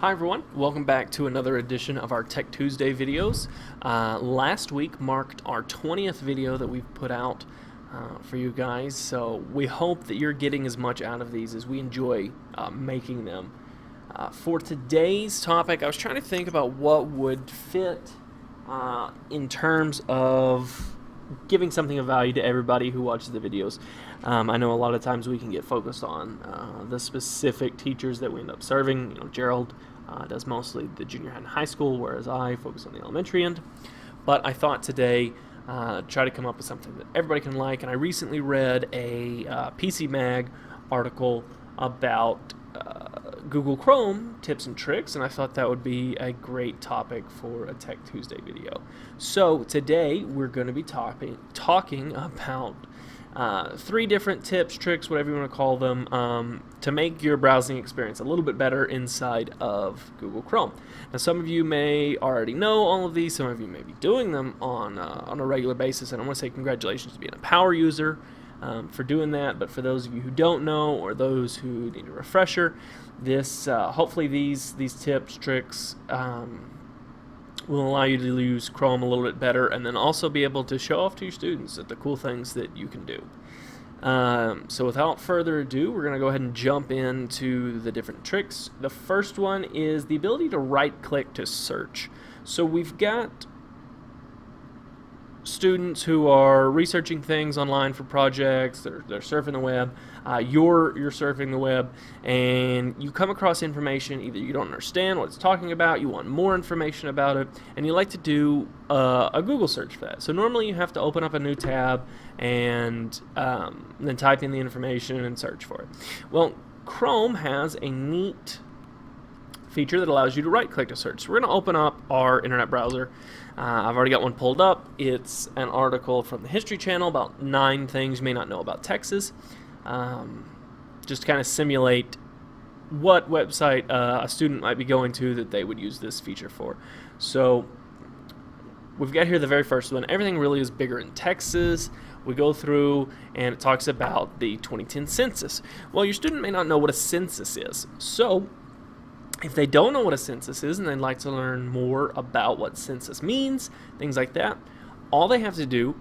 Hi everyone, welcome back to another edition of our Tech Tuesday videos. Last week marked our 20th video that we've put out for you guys, so we hope that you're getting as much out of these as we enjoy making them. For today's topic, I was trying to think about what would fit in terms of giving something of value to everybody who watches the videos. I know a lot of times we can get focused on the specific teachers that we end up serving. You know, Gerald does mostly the junior and high school, whereas I focus on the elementary end. But I thought today try to come up with something that everybody can like, and I recently read a PC Mag article about Google Chrome tips and tricks, and I thought that would be a great topic for a Tech Tuesday video. So today we're going to be talking about 3 different tips, tricks, whatever you want to call them, to make your browsing experience a little bit better inside of Google Chrome. Now, some of you may already know all of these, some of you may be doing them on a regular basis, and I want to say congratulations to being a power user for doing that. But for those of you who don't know, or those who need a refresher, this hopefully these tips, tricks will allow you to use Chrome a little bit better, and then also be able to show off to your students the cool things that you can do. So without further ado, we're going to go ahead and jump into the different tricks. The first one is the ability to right-click to search. So we've got students who are researching things online for projects, they're surfing the web, you're surfing the web, and you come across information either you don't understand what it's talking about, you want more information about it, and you like to do a Google search for that. So normally you have to open up a new tab and then type in the information and search for it. Well, Chrome has a neat feature that allows you to right-click to search. So we're going to open up our internet browser. I've already got one pulled up. It's an article from the History Channel about 9 things you may not know about Texas. Just to kind of simulate what website a student might be going to that they would use this feature for. So we've got here the very first one. Everything really is bigger in Texas. We go through and it talks about the 2010 census. Well, your student may not know what a census is. So if they don't know what a census is and they'd like to learn more about what census means, things like that, all you have to do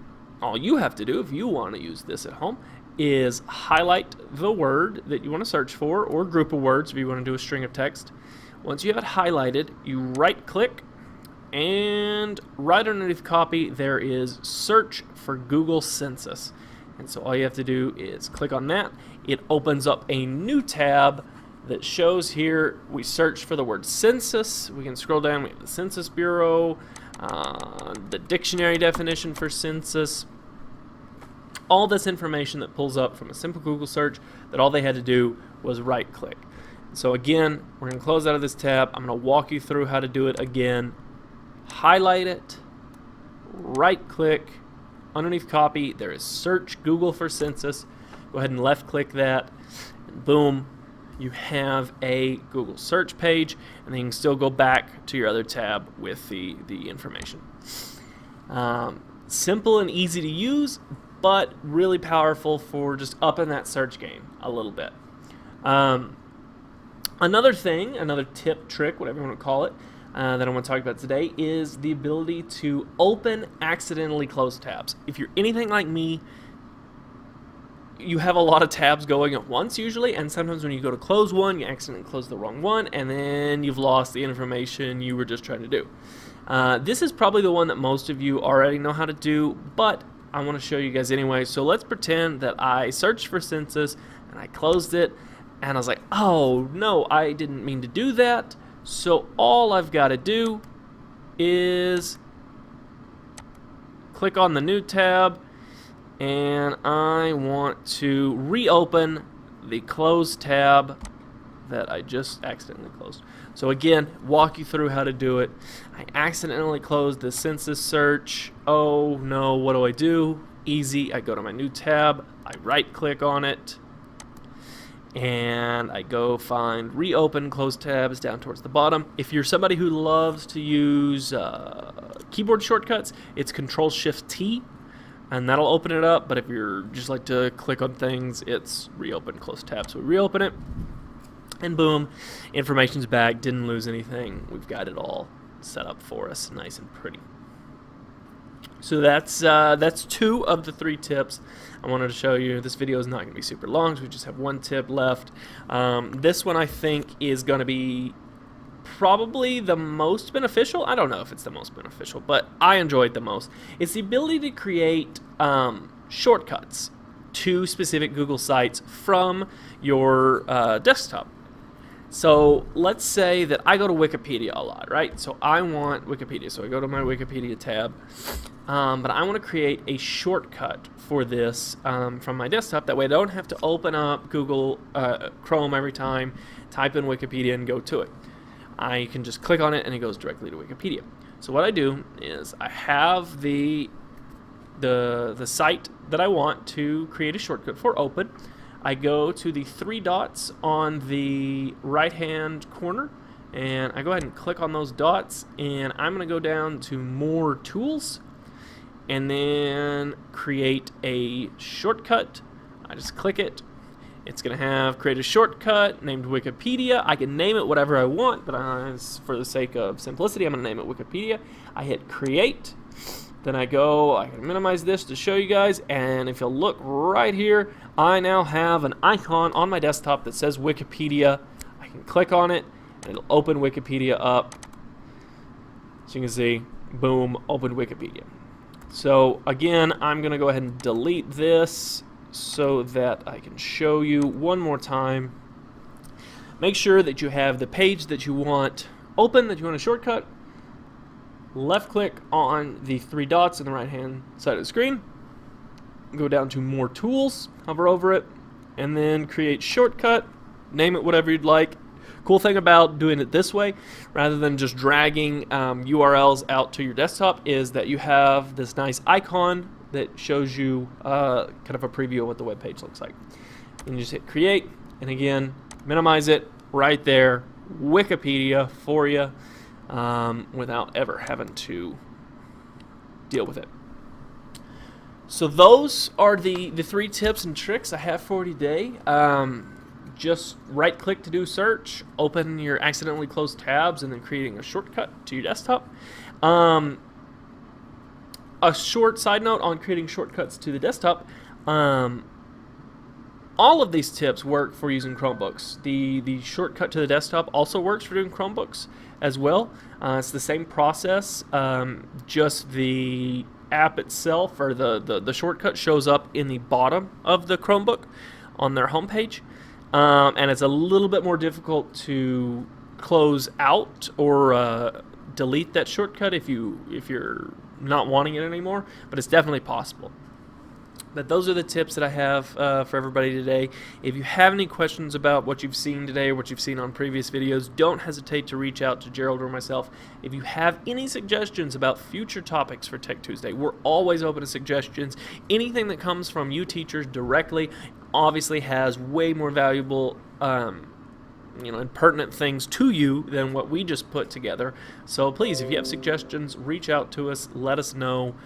if you want to use this at home is highlight the word that you want to search for, or group of words if you want to do a string of text. Once you have it highlighted, you right click, and right underneath copy there is search for Google Census. And so all you have to do is click on that. It opens up a new tab that shows here we search for the word census. We can scroll down, we have the Census Bureau, the dictionary definition for census, all this information that pulls up from a simple Google search that all they had to do was right click. So again, we're going to close out of this tab. I'm going to walk you through how to do it again. Highlight it, right click, underneath copy there is search Google for census. Go ahead and left click that, and boom, you have a Google search page, and then you can still go back to your other tab with the information. Simple and easy to use, but really powerful for just upping that search game a little bit. Another tip, trick, whatever you want to call it, that I want to talk about today is the ability to open accidentally closed tabs. If you're anything like me, you have a lot of tabs going at once usually, and sometimes when you go to close one, you accidentally close the wrong one, and then you've lost the information you were just trying to do. This is probably the one that most of you already know how to do, but I want to show you guys anyway. So let's pretend that I searched for census and I closed it, and I was like, oh no, I didn't mean to do that. So all I've got to do is click on the new tab, and I want to reopen the closed tab that I just accidentally closed. So again, walk you through how to do it. I accidentally closed the census search. Oh no, what do I do? Easy, I go to my new tab, I right click on it, and I go find reopen closed tabs down towards the bottom. If you're somebody who loves to use keyboard shortcuts, it's Control-Shift-T, and that'll open it up. But if you're just like to click on things, it's reopen closed tab. So we reopen it, And boom, information's back, didn't lose anything. We've got it all set up for us, nice and pretty. So that's 2 of the 3 tips I wanted to show you. This video is not going to be super long, so we just have 1 tip left. This one I think is going to be probably the most beneficial. I don't know if it's the most beneficial, but I enjoy it the most. It's the ability to create shortcuts to specific Google sites from your desktop. So let's say that I go to Wikipedia a lot, right? So I want Wikipedia. So I go to my Wikipedia tab, but I want to create a shortcut for this from my desktop. That way I don't have to open up Google Chrome every time, type in Wikipedia and go to it. I can just click on it and it goes directly to Wikipedia. So what I do is I have the site that I want to create a shortcut for open. I go to the 3 dots on the right hand corner and I go ahead and click on those dots, and I'm going to go down to more tools and then create a shortcut. I just click it. It's going to have create a shortcut named Wikipedia. I can name it whatever I want, but for the sake of simplicity, I'm going to name it Wikipedia. I hit create. Then I can minimize this to show you guys, and if you'll look right here, I now have an icon on my desktop that says Wikipedia. I can click on it, and it'll open Wikipedia up. So you can see, boom, open Wikipedia. So again, I'm going to go ahead and delete this so that I can show you one more time. Make sure that you have the page that you want open, that you want a shortcut. Left click on the 3 dots on the right hand side of the screen, go down to more tools, hover over it, and then create shortcut, name it whatever you'd like. Cool thing about doing it this way rather than just dragging URLs out to your desktop is that you have this nice icon that shows you kind of a preview of what the web page looks like. And you just hit create, and again, minimize it right there, Wikipedia for you. Without ever having to deal with it. So those are the 3 tips and tricks I have for you today. Just right click to do search, open your accidentally closed tabs, and then creating a shortcut to your desktop. A short side note on creating shortcuts to the desktop. All of these tips work for using Chromebooks. The shortcut to the desktop also works for doing Chromebooks as well. It's the same process, just the app itself, or the shortcut shows up in the bottom of the Chromebook on their homepage, and it's a little bit more difficult to close out or delete that shortcut if you're not wanting it anymore, but it's definitely possible. But those are the tips that I have for everybody today. If you have any questions about what you've seen today or what you've seen on previous videos, don't hesitate to reach out to Gerald or myself. If you have any suggestions about future topics for Tech Tuesday, we're always open to suggestions. Anything that comes from you teachers directly obviously has way more valuable and pertinent things to you than what we just put together. So please, if you have suggestions, reach out to us, let us know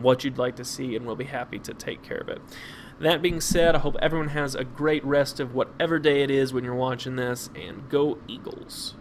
what you'd like to see, and we'll be happy to take care of it. That being said, I hope everyone has a great rest of whatever day it is when you're watching this, and go Eagles.